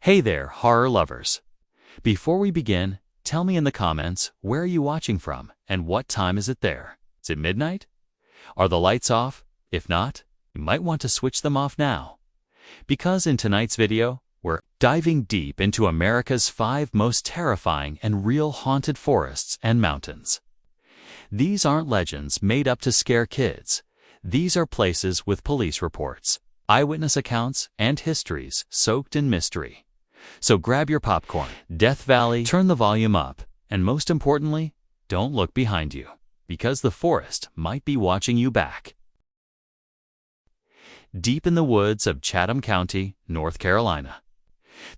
Hey there, horror lovers. Before we begin, tell me in the comments, where are you watching from and what time is it there? Is it midnight? Are the lights off? If not, you might want to switch them off now. Because in tonight's video, we're diving deep into America's 5 most terrifying and real haunted forests and mountains. These aren't legends made up to scare kids. These are places with police reports, eyewitness accounts, and histories soaked in mystery. So grab your popcorn, Death Valley, turn the volume up, and most importantly, don't look behind you, because the forest might be watching you back. Deep in the woods of Chatham County, North Carolina,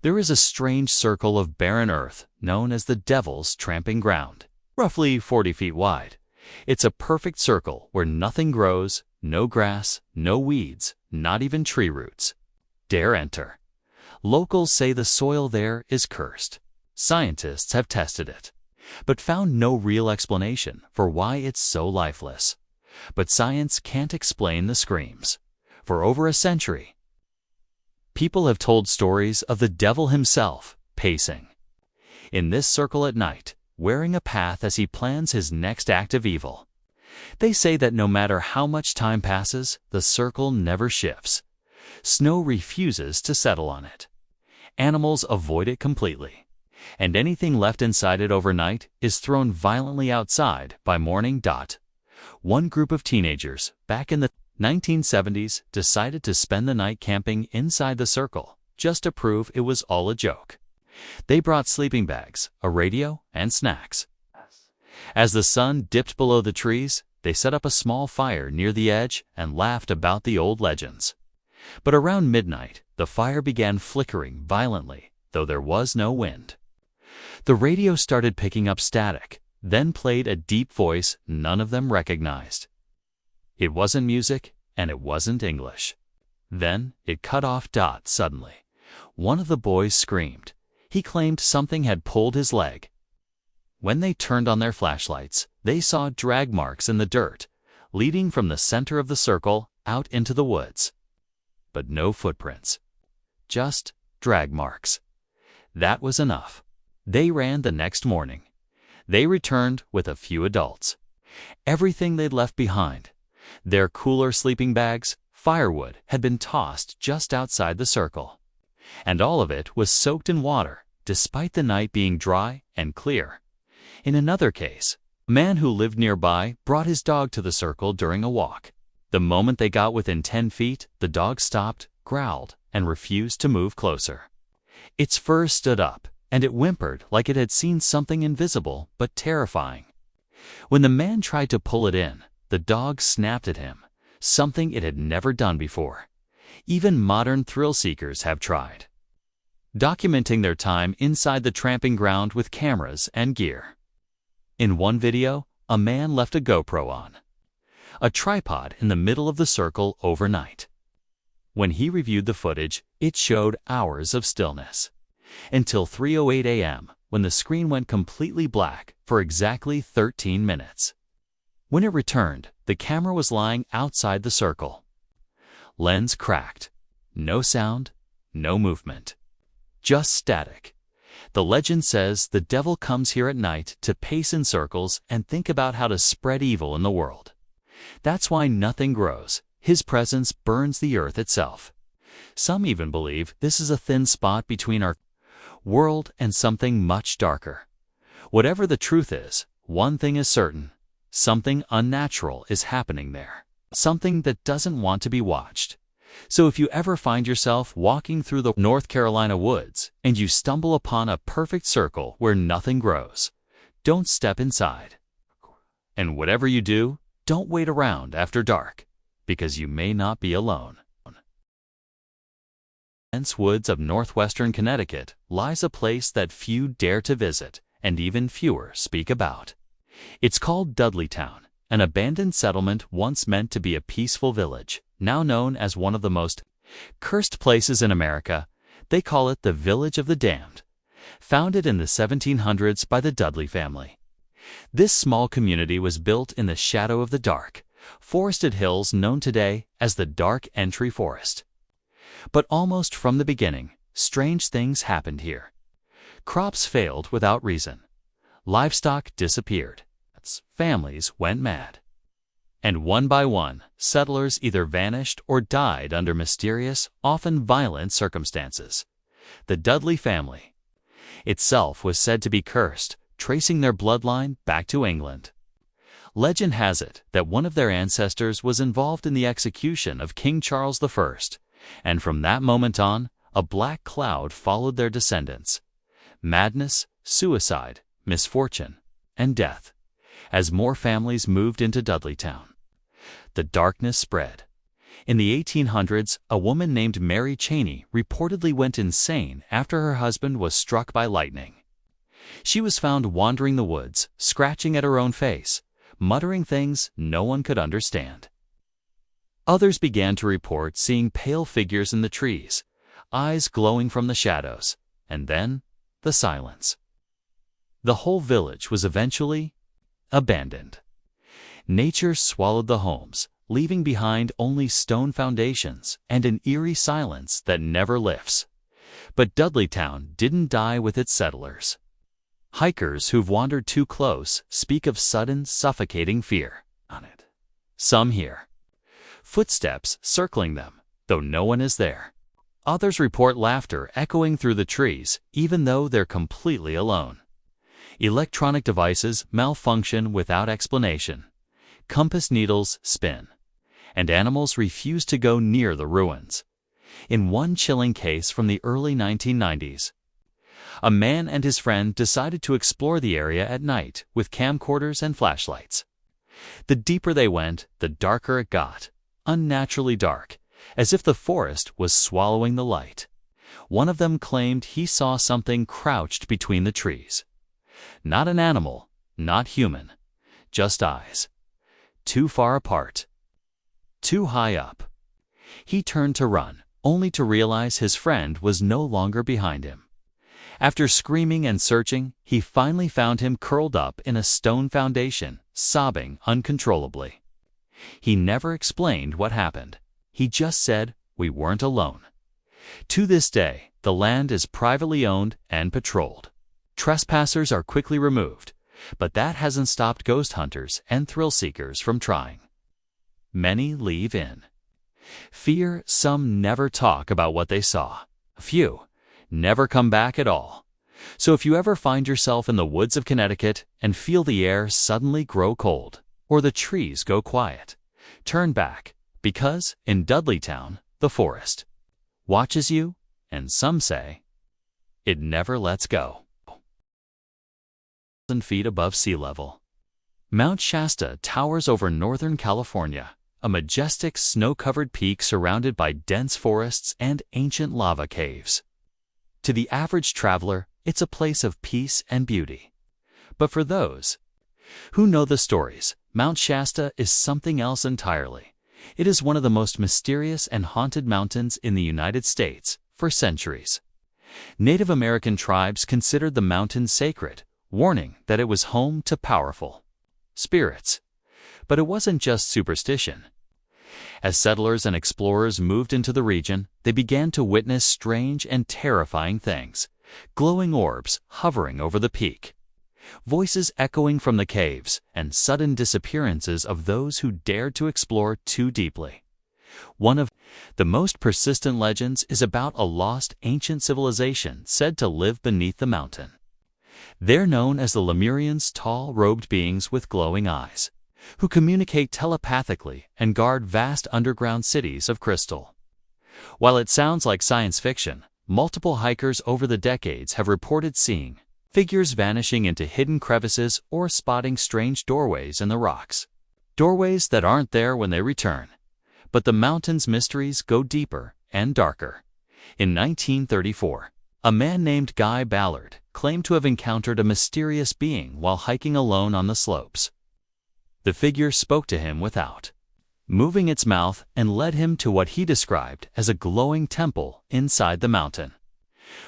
there is a strange circle of barren earth known as the Devil's Tramping Ground, roughly 40 feet wide. It's a perfect circle where nothing grows, no grass, no weeds, not even tree roots. Dare enter. Locals say the soil there is cursed. Scientists have tested it, but found no real explanation for why it's so lifeless. But science can't explain the screams. For over a century, people have told stories of the devil himself pacing in this circle at night, wearing a path as he plans his next act of evil. They say that no matter how much time passes, the circle never shifts. Snow refuses to settle on it. Animals avoid it completely, and anything left inside it overnight is thrown violently outside by morning. One group of teenagers, back in the 1970s, decided to spend the night camping inside the circle, just to prove it was all a joke. They brought sleeping bags, a radio, and snacks. As the sun dipped below the trees, they set up a small fire near the edge and laughed about the old legends. But around midnight, the fire began flickering violently, though there was no wind. The radio started picking up static, then played a deep voice none of them recognized. It wasn't music, and it wasn't English. Then it cut off. Suddenly, one of the boys screamed. He claimed something had pulled his leg. When they turned on their flashlights, they saw drag marks in the dirt, leading from the center of the circle out into the woods. But no footprints. Just drag marks. That was enough. They ran the next morning. They returned with a few adults. Everything they'd left behind, their cooler sleeping bags, firewood, had been tossed just outside the circle. And all of it was soaked in water, despite the night being dry and clear. In another case, a man who lived nearby brought his dog to the circle during a walk. The moment they got within 10 feet, the dog stopped, growled, and refused to move closer. Its fur stood up, and it whimpered like it had seen something invisible but terrifying. When the man tried to pull it in, the dog snapped at him, something it had never done before. Even modern thrill seekers have tried, documenting their time inside the tramping ground with cameras and gear. In one video, a man left a GoPro on a tripod in the middle of the circle overnight. When he reviewed the footage, it showed hours of stillness, until 3:08 a.m., when the screen went completely black for exactly 13 minutes. When it returned, the camera was lying outside the circle. Lens cracked. No sound, no movement. Just static. The legend says the devil comes here at night to pace in circles and think about how to spread evil in the world. That's why nothing grows. His presence burns the earth itself. Some even believe this is a thin spot between our world and something much darker. Whatever the truth is, one thing is certain. Something unnatural is happening there. Something that doesn't want to be watched. So if you ever find yourself walking through the North Carolina woods and you stumble upon a perfect circle where nothing grows, don't step inside. And whatever you do, don't wait around after dark, because you may not be alone. In the dense woods of northwestern Connecticut lies a place that few dare to visit and even fewer speak about. It's called Dudleytown, an abandoned settlement once meant to be a peaceful village, now known as one of the most cursed places in America. They call it the Village of the Damned, founded in the 1700s by the Dudley family. This small community was built in the shadow of the dark, forested hills known today as the Dark Entry Forest. But almost from the beginning, strange things happened here. Crops failed without reason. Livestock disappeared. Families went mad. And one by one, settlers either vanished or died under mysterious, often violent circumstances. The Dudley family itself was said to be cursed, tracing their bloodline back to England. Legend has it that one of their ancestors was involved in the execution of King Charles I, and from that moment on, a black cloud followed their descendants. Madness, suicide, misfortune, and death, as more families moved into Dudleytown. The darkness spread. In the 1800s, a woman named Mary Cheney reportedly went insane after her husband was struck by lightning. She was found wandering the woods, scratching at her own face, muttering things no one could understand. Others began to report seeing pale figures in the trees, eyes glowing from the shadows, and then the silence. The whole village was eventually abandoned. Nature swallowed the homes, leaving behind only stone foundations and an eerie silence that never lifts. But Dudleytown didn't die with its settlers. Hikers who've wandered too close speak of sudden, suffocating fear on it. Some hear footsteps circling them, though no one is there. Others report laughter echoing through the trees, even though they're completely alone. Electronic devices malfunction without explanation. Compass needles spin, and animals refuse to go near the ruins. In one chilling case from the early 1990s, a man and his friend decided to explore the area at night with camcorders and flashlights. The deeper they went, the darker it got, unnaturally dark, as if the forest was swallowing the light. One of them claimed he saw something crouched between the trees. Not an animal, not human, just eyes. Too far apart, too high up. He turned to run, only to realize his friend was no longer behind him. After screaming and searching, he finally found him curled up in a stone foundation, sobbing uncontrollably. He never explained what happened. He just said, "We weren't alone." To this day, the land is privately owned and patrolled. Trespassers are quickly removed, but that hasn't stopped ghost hunters and thrill seekers from trying. Many leave in fear. Some never talk about what they saw. A few never come back at all. So if you ever find yourself in the woods of Connecticut and feel the air suddenly grow cold or the trees go quiet, turn back, because in Dudleytown, the forest watches you, and some say it never lets go. 1,000 feet above sea level. Mount Shasta towers over Northern California, a majestic snow-covered peak surrounded by dense forests and ancient lava caves. To the average traveler, it's a place of peace and beauty. But for those who know the stories, Mount Shasta is something else entirely. It is one of the most mysterious and haunted mountains in the United States for centuries. Native American tribes considered the mountain sacred, warning that it was home to powerful spirits. But it wasn't just superstition. As settlers and explorers moved into the region, they began to witness strange and terrifying things. Glowing orbs hovering over the peak, voices echoing from the caves, and sudden disappearances of those who dared to explore too deeply. One of the most persistent legends is about a lost ancient civilization said to live beneath the mountain. They're known as the Lemurians, tall, robed beings with glowing eyes, who communicate telepathically and guard vast underground cities of crystal. While it sounds like science fiction, multiple hikers over the decades have reported seeing figures vanishing into hidden crevices or spotting strange doorways in the rocks. Doorways that aren't there when they return. But the mountain's mysteries go deeper and darker. In 1934, a man named Guy Ballard claimed to have encountered a mysterious being while hiking alone on the slopes. The figure spoke to him without moving its mouth and led him to what he described as a glowing temple inside the mountain.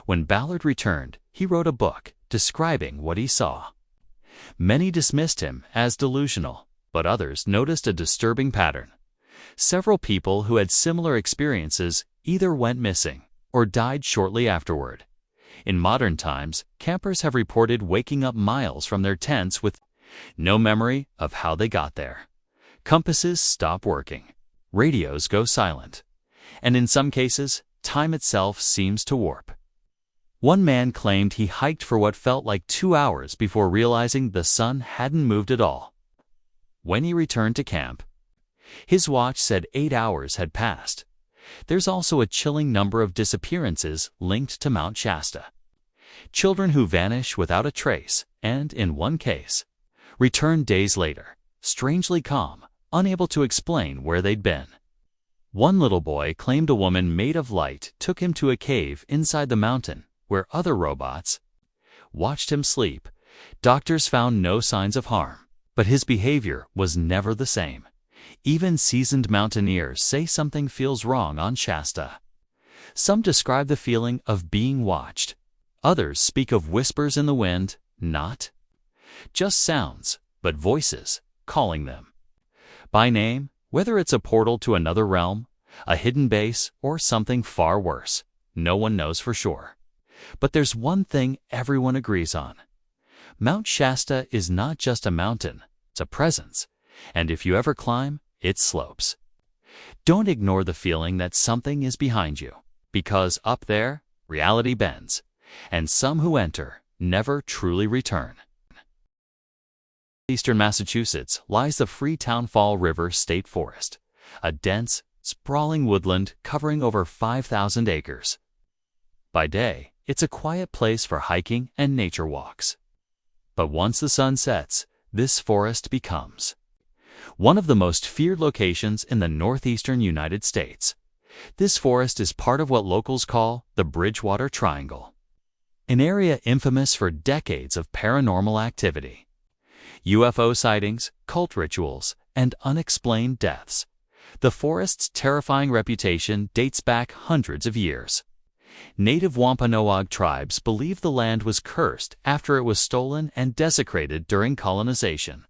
When Ballard returned, he wrote a book describing what he saw. Many dismissed him as delusional, but others noticed a disturbing pattern. Several people who had similar experiences either went missing, or died shortly afterward. In modern times, campers have reported waking up miles from their tents with no memory of how they got there. Compasses stop working, radios go silent, and in some cases, time itself seems to warp. One man claimed he hiked for what felt like 2 hours before realizing the sun hadn't moved at all. When he returned to camp, his watch said 8 hours had passed. There's also a chilling number of disappearances linked to Mount Shasta. Children who vanish without a trace and, in one case, return days later, strangely calm, unable to explain where they'd been. One little boy claimed a woman made of light took him to a cave inside the mountain where other robots watched him sleep. Doctors found no signs of harm, but his behavior was never the same. Even seasoned mountaineers say something feels wrong on Shasta. Some describe the feeling of being watched. Others speak of whispers in the wind, not just sounds, but voices calling them by name, whether it's a portal to another realm, a hidden base, or something far worse. No one knows for sure. But there's one thing everyone agrees on. Mount Shasta is not just a mountain, it's a presence, and if you ever climb, its slopes. Don't ignore the feeling that something is behind you, because up there, reality bends, and some who enter never truly return. Eastern Massachusetts lies the Freetown Fall River State Forest, a dense, sprawling woodland covering over 5,000 acres. By day, it's a quiet place for hiking and nature walks. But once the sun sets, this forest becomes one of the most feared locations in the northeastern United States. This forest is part of what locals call the Bridgewater Triangle, an area infamous for decades of paranormal activity. UFO sightings, cult rituals, and unexplained deaths. The forest's terrifying reputation dates back hundreds of years. Native Wampanoag tribes believe the land was cursed after it was stolen and desecrated during colonization.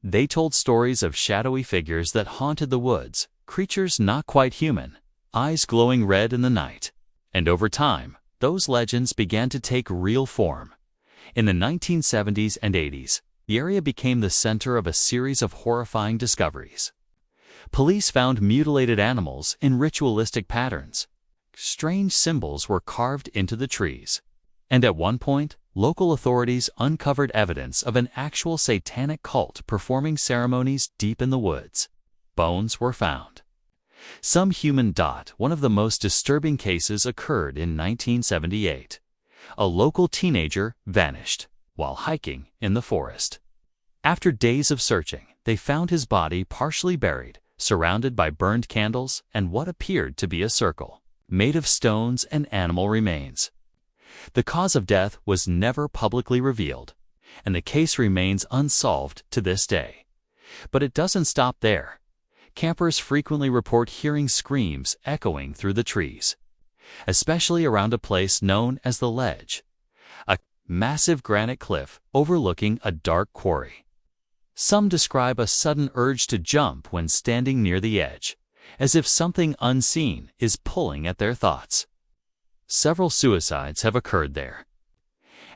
They told stories of shadowy figures that haunted the woods, creatures not quite human, eyes glowing red in the night. And over time, those legends began to take real form. In the 1970s and 80s, the area became the center of a series of horrifying discoveries. Police found mutilated animals in ritualistic patterns. Strange symbols were carved into the trees. And at one point, local authorities uncovered evidence of an actual satanic cult performing ceremonies deep in the woods. Bones were found. Some human. One of the most disturbing cases occurred in 1978. A local teenager vanished while hiking in the forest. After days of searching, they found his body partially buried, surrounded by burned candles and what appeared to be a circle made of stones and animal remains. The cause of death was never publicly revealed, and the case remains unsolved to this day. But it doesn't stop there. Campers frequently report hearing screams echoing through the trees, especially around a place known as the Ledge, a massive granite cliff overlooking a dark quarry. Some describe a sudden urge to jump when standing near the edge, as if something unseen is pulling at their thoughts. Several suicides have occurred there,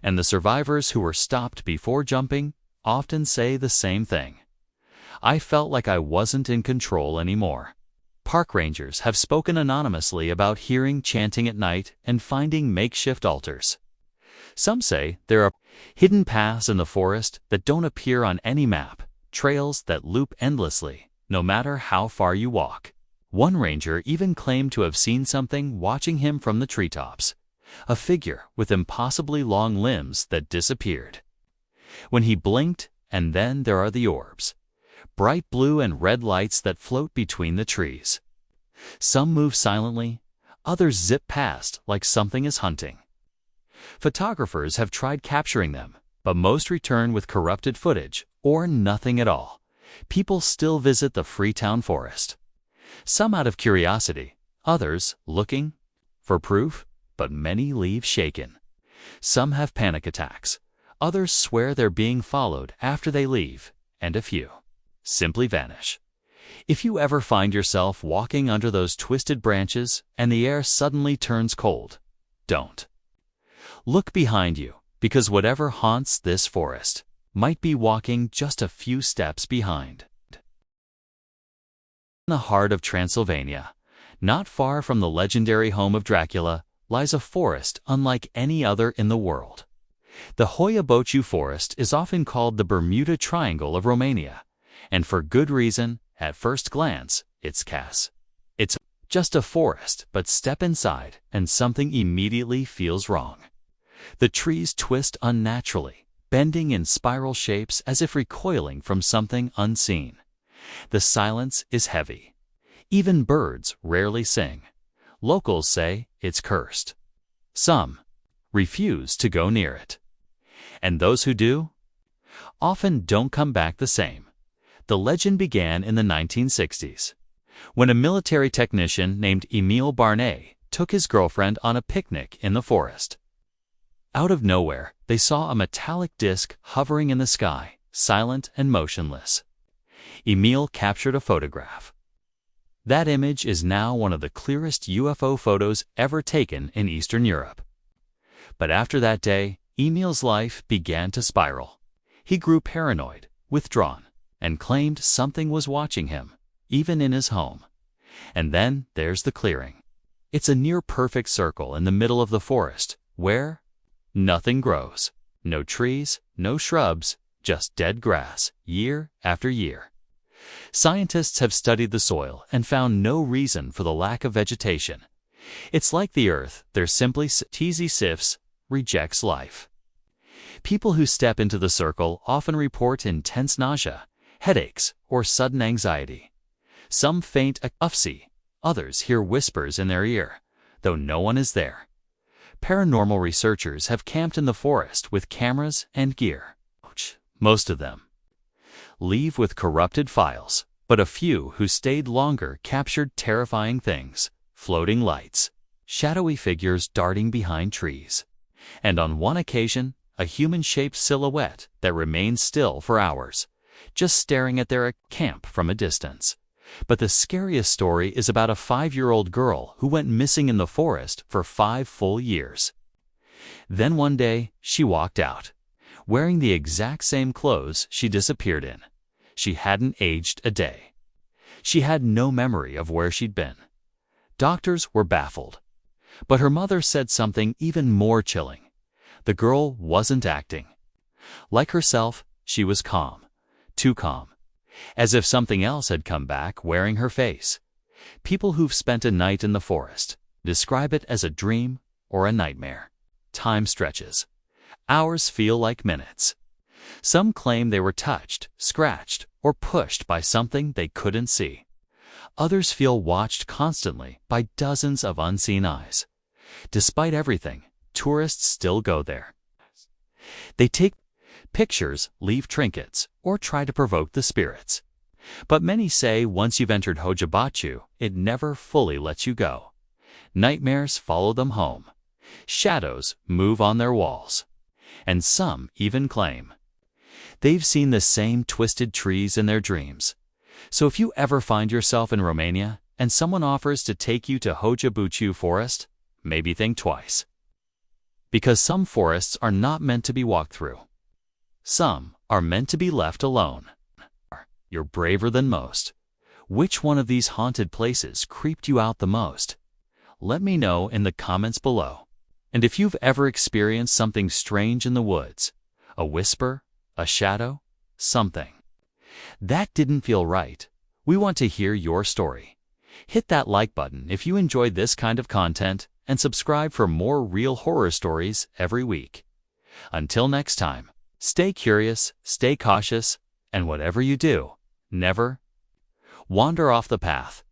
and the survivors who were stopped before jumping often say the same thing. I felt like I wasn't in control anymore. Park rangers have spoken anonymously about hearing chanting at night and finding makeshift altars. Some say there are hidden paths in the forest that don't appear on any map, trails that loop endlessly, no matter how far you walk. One ranger even claimed to have seen something watching him from the treetops, a figure with impossibly long limbs that disappeared when he blinked. And then there are the orbs, bright blue and red lights that float between the trees. Some move silently, others zip past like something is hunting. Photographers have tried capturing them, but most return with corrupted footage or nothing at all. People still visit the Freetown Forest, some out of curiosity, others looking for proof, but many leave shaken. Some have panic attacks, others swear they're being followed after they leave, and a few simply vanish. If you ever find yourself walking under those twisted branches and the air suddenly turns cold, don't. Look behind you, because whatever haunts this forest might be walking just a few steps behind. In the heart of Transylvania, not far from the legendary home of Dracula, lies a forest unlike any other in the world. The Hoia Baciu Forest is often called the Bermuda Triangle of Romania, and for good reason. At first glance, it's just a forest, but step inside and something immediately feels wrong. The trees twist unnaturally, bending in spiral shapes as if recoiling from something unseen. The silence is heavy. Even birds rarely sing. Locals say it's cursed. Some refuse to go near it. And those who do often don't come back the same. The legend began in the 1960s, when a military technician named Emile Barnet took his girlfriend on a picnic in the forest. Out of nowhere, they saw a metallic disc hovering in the sky, silent and motionless. Emile captured a photograph. That image is now one of the clearest UFO photos ever taken in Eastern Europe. But after that day, Emile's life began to spiral. He grew paranoid, withdrawn, and claimed something was watching him, even in his home. And then there's the clearing. It's a near-perfect circle in the middle of the forest, where nothing grows. No trees, no shrubs, just dead grass, year after year. Scientists have studied the soil and found no reason for the lack of vegetation. It's like the earth, there's simply teasy sifts, rejects life. People who step into the circle often report intense nausea, headaches, or sudden anxiety. Some faint a ufsy, others hear whispers in their ear, though no one is there. Paranormal researchers have camped in the forest with cameras and gear. Most of them leave with corrupted files, but a few who stayed longer captured terrifying things: floating lights, shadowy figures darting behind trees, and on one occasion, a human-shaped silhouette that remained still for hours, just staring at their camp from a distance. But the scariest story is about a 5-year-old girl who went missing in the forest for 5 full years. Then one day, she walked out, wearing the exact same clothes she disappeared in. She hadn't aged a day. She had no memory of where she'd been. Doctors were baffled. But her mother said something even more chilling. The girl wasn't acting. Like herself, she was calm. Too calm. As if something else had come back wearing her face. People who've spent a night in the forest describe it as a dream or a nightmare. Time stretches. Hours feel like minutes. Some claim they were touched, scratched, or pushed by something they couldn't see. Others feel watched constantly by dozens of unseen eyes. Despite everything, tourists still go there. They take pictures, leave trinkets, or try to provoke the spirits. But many say once you've entered Hoia Baciu, it never fully lets you go. Nightmares follow them home. Shadows move on their walls. And some even claim they've seen the same twisted trees in their dreams. So if you ever find yourself in Romania and someone offers to take you to Hoia Baciu Forest, maybe think twice. Because some forests are not meant to be walked through. Some are meant to be left alone. You're braver than most. Which one of these haunted places creeped you out the most? Let me know in the comments below. And if you've ever experienced something strange in the woods, a whisper, a shadow, something that didn't feel right, we want to hear your story. Hit that like button if you enjoyed this kind of content and subscribe for more real horror stories every week. Until next time, stay curious, stay cautious, and whatever you do, never wander off the path.